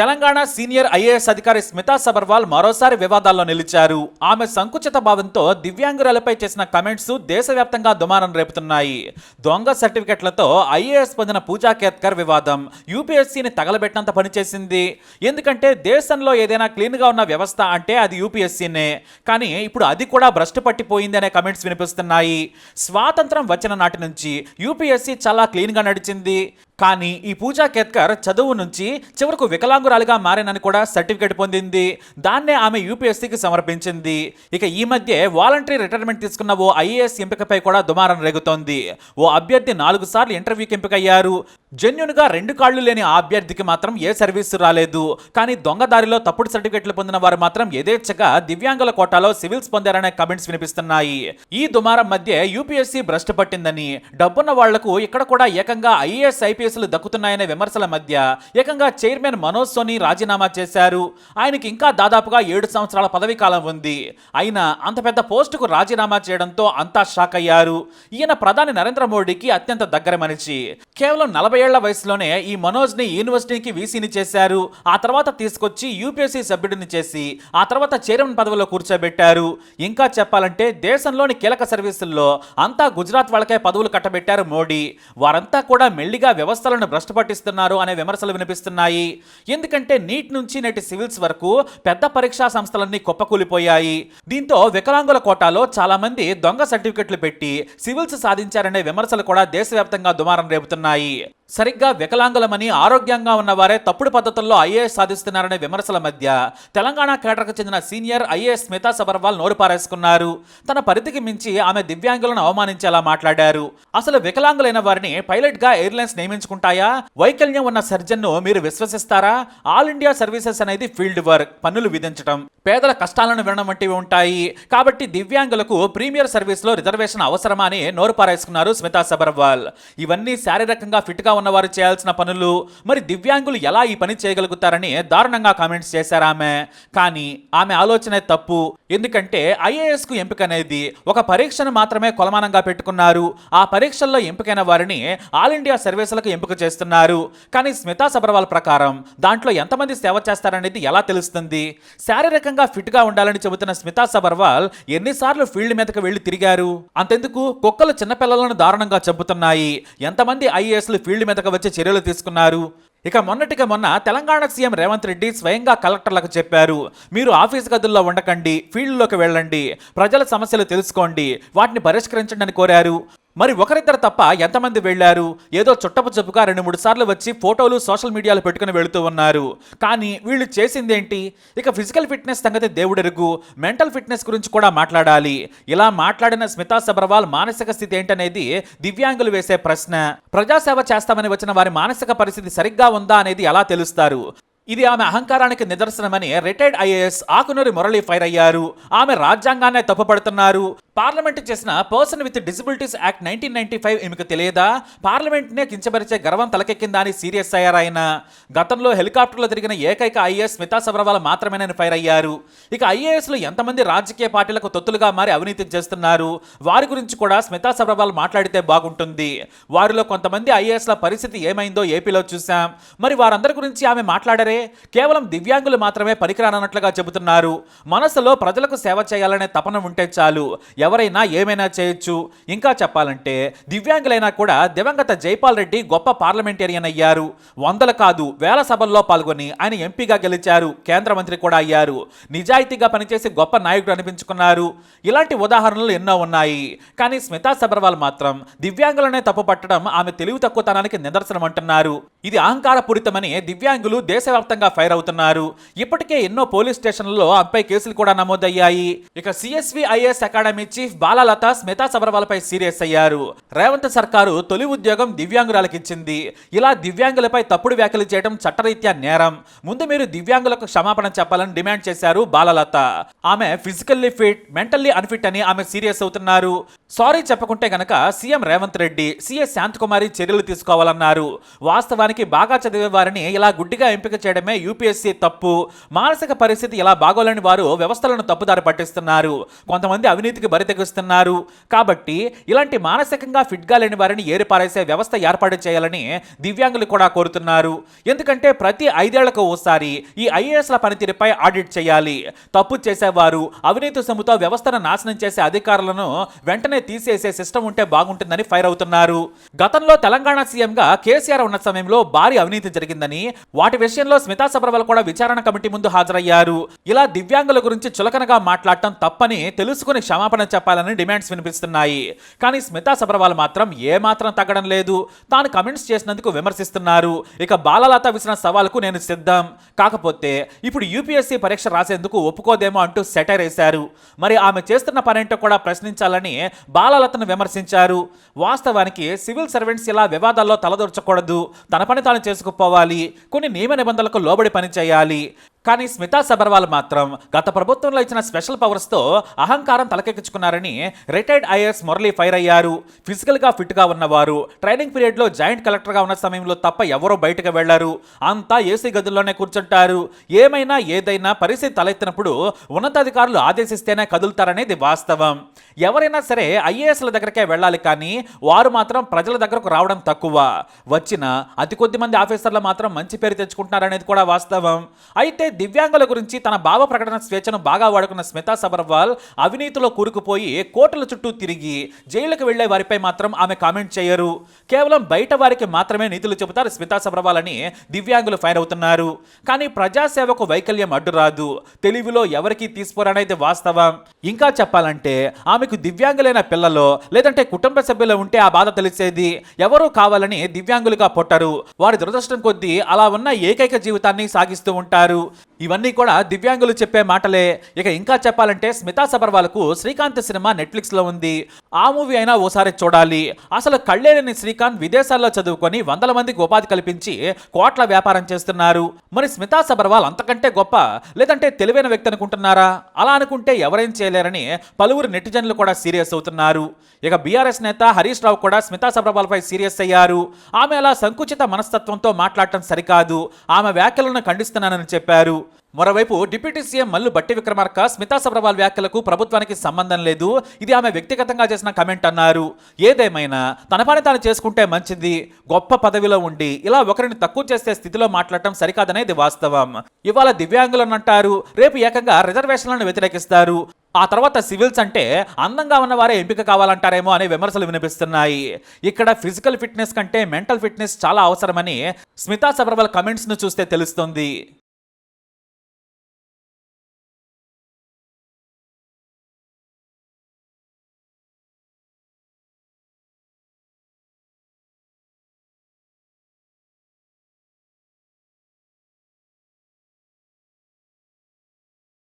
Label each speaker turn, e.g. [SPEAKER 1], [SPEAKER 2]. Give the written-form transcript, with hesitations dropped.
[SPEAKER 1] Telangana senior IAS అధికారి స్మితా సబర్వాల్ మరోసారి వివాదాల్లో నిలిచారు. ఆమె సంకుచిత భావంతో దివ్యాంగురాలపై చేసిన కమెంట్స్ దేశవ్యాప్తంగా దుమారం రేపుతున్నాయి. దొంగ సర్టిఫికెట్లతో ఐఏఎస్ పొందిన పూజా కేత్కర్ వివాదం యూపీఎస్సీని తగలబెట్టినంత పనిచేసింది. ఎందుకంటే దేశంలో ఏదైనా క్లీన్గా ఉన్న వ్యవస్థ అంటే అది యూపీఎస్సీనే. కానీ ఇప్పుడు అది కూడా భ్రష్టు పట్టిపోయింది అనే కమెంట్స్ వినిపిస్తున్నాయి. స్వాతంత్రం వచ్చిన నాటి నుంచి యూపీఎస్సీ చాలా క్లీన్గా నడిచింది. కానీ ఈ పూజా కేత్కర్ చదువు నుంచి చివరకు వికలాంగురాలిగా మారేనని కూడా సర్టిఫికేట్ పొందింది. దాన్నే ఆమె యూపీఎస్సీకి సమర్పించింది. ఇక ఈ మధ్య వాలంటరీ రిటైర్మెంట్ తీసుకున్న ఓ ఐఏఎస్ ఎంపికపై కూడా దుమారం రేగుతోంది. ఓ అభ్యర్థి 4 సార్లు ఇంటర్వ్యూకి ఎంపికయ్యారు. జెన్యున్గా 2 కాళ్లు లేని ఆ అభ్యర్థికి మాత్రం ఏ సర్వీసు రాలేదు. కానీ దొంగదారిలో తప్పుడు సర్టిఫికెట్లు పొందిన వారు మాత్రం యథేచ్ఛగా దివ్యాంగుల కోటాలో సివిల్స్ పొందారనే కమెంట్స్ వినిపిస్తున్నాయి. ఈ దుమారం మధ్య యూపీఎస్సీ భ్రష్టు పట్టిందని, డబ్బున్న వాళ్లకు ఇక్కడ కూడా ఏకంగా ఐఏఎస్ ఐపీఎస్ దక్కుతున్నాయనే విమర్శల మధ్య ఏకంగా చైర్మన్ మనోజ్ సోని రాజీనామా చేశారు. ఆయనకి ఇంకా దాదాపుగా 7 సంవత్సరాల పదవీ కాలం ఉంది. అయినా అంత పెద్ద పోస్టుకు రాజీనామా చేయడంతో అంతా షాక్ అయ్యారు. ఈయన ప్రధాని నరేంద్ర మోడీకి అత్యంత దగ్గర మనిషి. కేవలం 40 ఏళ్ల వయసులోనే ఈ మనోజ్ ని యూనివర్సిటీకి వీసీని చేశారు. ఆ తర్వాత తీసుకొచ్చి యూపీఎస్సీ సభ్యుడిని చేసి ఆ తర్వాత చైర్మన్ పదవిలో కూర్చోబెట్టారు. ఇంకా చెప్పాలంటే దేశంలోని కీలక సర్వీసుల్లో అంతా గుజరాత్ వాళ్ళకే పదవులు కట్టబెట్టారు మోడీ. వారంతా కూడా మెల్లిగా వ్యవస్థలను భ్రష్టు పట్టిస్తున్నారు అనే విమర్శలు వినిపిస్తున్నాయి. ఎందుకంటే నీట్ నుంచి నేటి సివిల్స్ వరకు పెద్ద పరీక్షా సంస్థలన్నీ కుప్పకూలిపోయాయి. దీంతో వికలాంగుల కోటాలో చాలా మంది దొంగ సర్టిఫికెట్లు పెట్టి సివిల్స్ సాధించారనే విమర్శలు కూడా దేశవ్యాప్తంగా దుమారం రేపుతున్నాయి. సరిగ్గా వికలాంగులమని ఆరోగ్యంగా ఉన్నవారే తప్పుడు పద్ధతుల్లో ఐఏఎస్ సాధిస్తున్నారనే విమర్శల మధ్య తెలంగాణ కేటర్కు చెందిన సీనియర్ ఐఏఎస్ స్మితా సబర్వాల్ నోరు పారేసుకున్నారు. తన పరిధికి మించి ఆమె దివ్యాంగులను అవమానించేలా మాట్లాడారు. అసలు వికలాంగులైన వారిని పైలట్ గా ఎయిర్లైన్స్ నియమించుకుంటాయా? వైకల్యం ఉన్న సర్జన్ ను మీరు విశ్వసిస్తారా? ఆల్ ఇండియా సర్వీసెస్ అనేది ఫీల్డ్ వర్క్, పన్నులు విధించడం, పేదల కష్టాలను వినడం వంటివి ఉంటాయి. కాబట్టి దివ్యాంగులకు ప్రీమియర్ సర్వీస్ లో రిజర్వేషన్ అవసరమా అని నోరు పారేసుకున్నారు స్మితా సబర్వాల్. ఇవన్నీ శారీరకంగా ఫిట్ గా ఉన్నవారు చేయాల్సిన పనులు. మరి దివ్యాంగులు ఎలా ఈ పని చేయగలుగుతారని దారుణంగా కామెంట్స్ చేశారు ఆమె. కానీ ఆమె ఆలోచనే తప్పు. ఎందుకంటే ఐఏఎస్ కు ఎంపిక అనేది ఒక పరీక్షను మాత్రమే కొలమానంగా పెట్టుకున్నారు. ఆ పరీక్షల్లో ఎంపికైన వారిని ఆల్ ఇండియా సర్వీసులకు ఎంపిక చేస్తున్నారు. కానీ స్మితా సబర్వాల్ ప్రకారం దాంట్లో ఎంతమంది సేవ చేస్తారనేది ఎలా తెలుస్తుంది? శారీరకంగా ఫిట్ గా ఉండాలని చెబుతున్న స్మితా సబర్వాల్ ఎన్నిసార్లు ఫీల్డ్ మీదకి వెళ్లి తిరిగారు? అంతెందుకు కుక్కలు చిన్నపిల్లలను దారుణంగా చంపుతున్నాయి. ఎంతమంది ఐఏఎస్లు ఫీల్డ్ మీదకి వచ్చి చర్యలు తీసుకున్నారు? ఇక మొన్నటికి మొన్న తెలంగాణ సీఎం రేవంత్ రెడ్డి స్వయంగా కలెక్టర్లకు చెప్పారు, మీరు ఆఫీస్ గదుల్లో ఉండకండి, ఫీల్డ్లోకి వెళ్ళండి, ప్రజల సమస్యలు తెలుసుకోండి, వాటిని పరిష్కరించండి అని కోరారు. మరి ఒకరిద్దరు తప్ప ఎంతమంది వెళ్లారు? ఏదో చుట్టపు చెప్పుగా 2-3 సార్లు వచ్చి ఫోటోలు సోషల్ మీడియాలో పెట్టుకుని వెళుతూ ఉన్నారు. కానీ వీళ్ళు చేసిందేంటి? ఇక ఫిజికల్ ఫిట్నెస్ సంగతి దేవుడెరుగు, మెంటల్ ఫిట్నెస్ గురించి కూడా మాట్లాడాలి. ఇలా మాట్లాడిన స్మితా సబర్వాల్ మానసిక స్థితి ఏంటనేది దివ్యాంగులు వేసే ప్రశ్న. ప్రజాసేవ చేస్తామని వచ్చిన వారి మానసిక పరిస్థితి సరిగ్గా ఉందా అనేది ఎలా తెలుస్తారు? ఇది ఆమె అహంకారానికి నిదర్శనమని retired IAS Akunuri Murali fire అయ్యారు. ఆమె రాజ్యాంగాన్నే తప్పుపడుతున్నారు. పార్లమెంట్ చేసిన పర్సన్ విత్ డిజబిలిటీస్ యాక్ట్ 1995 ఈమెకు తెలియదా? పార్లమెంట్నే కించపరిచే గర్వం తలకెక్కిందా అని సీరియస్ అయ్యారాయన. గతంలో హెలికాప్టర్లో తిరిగిన ఏకైక ఐఏఎస్ స్మితా సబర్వాల్ మాత్రమేనని ఫైర్ అయ్యారు. ఇక ఐఏఎస్లు ఎంతమంది రాజకీయ పార్టీలకు తొత్తులుగా మారి అవినీతి చేస్తున్నారు? వారి గురించి కూడా స్మితా సబర్వాల్ మాట్లాడితే బాగుంటుంది. వారిలో కొంతమంది ఐఏఎస్ల పరిస్థితి ఏమైందో ఏపీలో చూశాం. మరి వారందరి గురించి ఆమె మాట్లాడారే? కేవలం దివ్యాంగులు మాత్రమే పనికిరానట్లుగా చెబుతున్నారు. మనసులో ప్రజలకు సేవ చేయాలనే తపన ఉంటే చాలు, ఎవరైనా ఏమైనా చేయొచ్చు. ఇంకా చెప్పాలంటే దివ్యాంగులైనా కూడా దివంగత జైపాల్ రెడ్డి గొప్ప పార్లమెంటేరియన్ అయ్యారు. 100 కాదు 1000 సభల్లో పాల్గొని ఆయన ఎంపీగా గెలిచారు, కేంద్ర మంత్రి కూడా అయ్యారు. నిజాయితీగా పనిచేసి గొప్ప నాయకుడు అనిపించుకున్నారు. ఇలాంటి ఉదాహరణలు ఎన్నో ఉన్నాయి. కానీ స్మితా సబర్వాల్ మాత్రం దివ్యాంగులనే తప్పు పట్టడం ఆమె తెలివి తక్కువతనానికి నిదర్శనం అంటున్నారు. ఇది అహంకారపూరితమని దివ్యాంగులు దేశవ్యాప్తంగా ఫైర్ అవుతున్నారు. ఇప్పటికే ఎన్నో పోలీస్ స్టేషన్లలో ఆమెపై కేసులు కూడా నమోదయ్యాయి. ఇక CSV IAS academy chief Balalatha Smita Sabharwal పై సీరియస్ అయ్యారు. రేవంత్ సర్కారు తొలి ఉద్యోగం దివ్యాంగురాలకు ఇచ్చింది. ఇలా దివ్యాంగులపై తప్పుడు వ్యాఖ్యలు చేయడం చట్టరీత్యా నేరం. ముందు మీరు దివ్యాంగులకు క్షమాపణ చెప్పాలని డిమాండ్ చేశారు బాలలత. ఆమె ఫిజికల్లీ ఫిట్, మెంటల్లీ అన్ఫిట్ అని ఆమె సీరియస్ అవుతున్నారు. సారీ చెప్పకుంటే గనక సీఎం రేవంత్ రెడ్డి, సీఎస్ శాంతకుమారి చర్యలు తీసుకోవాలన్నారు. వాస్తవానికి బాగా చదివే వారిని ఇలా గుడ్డిగా ఎంపిక చేయడమే యూపీఎస్సీ తప్పు. మానసిక పరిస్థితి ఇలా బాగోలేని వారు వ్యవస్థలను తప్పుదారి పట్టిస్తున్నారు. కొంతమంది అవినీతికి బరితెగిస్తున్నారు. కాబట్టి ఇలాంటి మానసికంగా ఫిట్గా లేని వారిని ఏరిపారేసే వ్యవస్థ ఏర్పాటు చేయాలని దివ్యాంగులు కూడా కోరుతున్నారు. ఎందుకంటే ప్రతి 5 ఏళ్లకు ఓసారి ఈ ఐఏఎస్ల పనితీరుపై ఆడిట్ చేయాలి. తప్పు చేసేవారు, అవినీతి సొమ్ముతో వ్యవస్థను నాశనం చేసే అధికారులను వెంటనే తీసేసే సిస్టమ్ ఉంటే బాగుంటుందని ఫైర్ అవుతున్నారు. గతంలో తెలంగాణ సీఎంగా కేసీఆర్ ఉన్న సమయంలో భారీ అవినీతి జరిగిందని, వాటి విషయంలో స్మితా సబర్వాల్ కూడా విచారణ కమిటీ ముందు హాజరయ్యారు. ఇలా దివ్యాంగుల గురించి చులకనగా మాట్లాడటం తప్పని తెలుసుకుని క్షమాపణ చెప్పాలని డిమాండ్స్ వినిపిస్తున్నాయి. కానీ స్మితా సబర్వాల్ మాత్రం ఏమాత్రం తగ్గడం లేదు. తాను కమెంట్స్ చేసినందుకు విమర్శిస్తున్నారు. ఇక బాలలత విసిన సవాల్కు నేను సిద్ధం, కాకపోతే ఇప్పుడు యూపీఎస్సీ పరీక్ష రాసేందుకు ఒప్పుకోదేమో అంటూ సెటైర్ వేశారు. మరి ఆమె చేస్తున్న పనేంటో కూడా ప్రశ్నించాలని బాలలతను విమర్శించారు. వాస్తవానికి సివిల్ సర్వెంట్స్ ఇలా వివాదాల్లో తలదూర్చకూడదు. తన పని తాను చేసుకుపోవాలి. కొన్ని నియమ నిబంధనలకు లోబడి పని చేయాలి. కానీ స్మితా సబర్వాల్ మాత్రం గత ప్రభుత్వంలో ఇచ్చిన స్పెషల్ పవర్స్తో అహంకారం తలకెక్కించుకున్నారని రిటైర్డ్ ఐఏఎస్ మురళీ ఫైర్ అయ్యారు. ఫిజికల్గా ఫిట్గా ఉన్నవారు ట్రైనింగ్ పీరియడ్లో జాయింట్ కలెక్టర్గా ఉన్న సమయంలో తప్ప ఎవరూ బయటకు వెళ్లారు. అంతా ఏసీ గదుల్లోనే కూర్చుంటారు. ఏమైనా ఏదైనా పరిస్థితి తలెత్తినప్పుడు ఉన్నతాధికారులు ఆదేశిస్తేనే కదులుతారనేది వాస్తవం. ఎవరైనా సరే ఐఏఎస్ల దగ్గరకే వెళ్ళాలి, కానీ వారు మాత్రం ప్రజల దగ్గరకు రావడం తక్కువ. వచ్చిన అతి కొద్ది మంది ఆఫీసర్లు మాత్రం మంచి పేరు తెచ్చుకుంటున్నారనేది కూడా వాస్తవం. అయితే దివ్యాంగుల గురించి తన భావ ప్రకటన స్వేచ్ఛను బాగా వాడుకున్న స్మితా సబర్వాల్ అవినీతిలో కూరుకుపోయి కోర్టుల చుట్టూ తిరిగి జైలుకు వెళ్లే వారిపై మాత్రం ఆమె కామెంట్ చేయరు. కేవలం బయట వారికి మాత్రమే నీతులు చెబుతారు స్మితా సబర్వాల్ అని దివ్యాంగులు ఫైర్ అవుతున్నారు. కానీ ప్రజాసేవకు వైకల్యం అడ్డురాదు. తెలివిలో ఎవరికీ తీసుకోరనేది వాస్తవం. ఇంకా చెప్పాలంటే ఆమెకు దివ్యాంగులైన పిల్లలో లేదంటే కుటుంబ సభ్యులు ఉంటే ఆ బాధ తెలిసేది. ఎవరూ కావాలని దివ్యాంగులుగా పుట్టరు. వారి దురదృష్టం కొద్దీ అలా ఉన్న ఏకైక జీవితాన్ని సాగిస్తూ ఉంటారు. ఇవన్నీ కూడా దివ్యాంగులు చెప్పే మాటలే. ఇక ఇంకా చెప్పాలంటే స్మితా సబర్వాల్కు శ్రీకాంత్ సినిమా నెట్ఫ్లిక్స్లో ఉంది. ఆ మూవీ అయినా ఓసారి చూడాలి. అసలు కళ్ళేలేని శ్రీకాంత్ విదేశాల్లో చదువుకొని వందల మందికి ఉపాధి కల్పించి కోట్ల వ్యాపారం చేస్తున్నారు. మరి స్మితా సబర్వాల్ అంతకంటే గొప్ప, లేదంటే తెలివైన వ్యక్తి అనుకుంటున్నారా? అలా అనుకుంటే ఎవరేం చేయలేరని పలువురు నెటిజన్లు కూడా సీరియస్ అవుతున్నారు. ఇక బీఆర్ఎస్ నేత హరీష్ రావు కూడా స్మితా సబర్వాల్ పై సీరియస్ అయ్యారు. ఆమె అలా సంకుచిత మనస్తత్వంతో మాట్లాడటం సరికాదు, ఆమె వ్యాఖ్యలను ఖండిస్తున్నానని చెప్పారు. మరోవైపు డిప్యూటీ సీఎం మల్లు బట్టి విక్రమార్క స్మితా సబర్వాల్ వ్యాఖ్యలకు ప్రభుత్వానికి సంబంధం లేదు, ఇది ఆమె వ్యక్తిగతంగా చేసిన కమెంట్ అన్నారు. ఏదేమైనా తన పని తాను చేసుకుంటే మంచిది. గొప్ప పదవిలో ఉండి ఇలా ఒకరిని తక్కువ చేసే స్థితిలో మాట్లాడటం సరికాదనేది వాస్తవం. ఇవాళ దివ్యాంగులను అంటారు, రేపు ఏకంగా రిజర్వేషన్లను వ్యతిరేకిస్తారు. ఆ తర్వాత సివిల్స్ అంటే అందంగా ఉన్నవారే ఎంపిక కావాలంటారేమో అనే విమర్శలు వినిపిస్తున్నాయి. ఇక్కడ ఫిజికల్ ఫిట్నెస్ కంటే మెంటల్ ఫిట్నెస్ చాలా అవసరమని స్మితా సబర్వాల్ కమెంట్స్ను చూస్తే తెలుస్తుంది.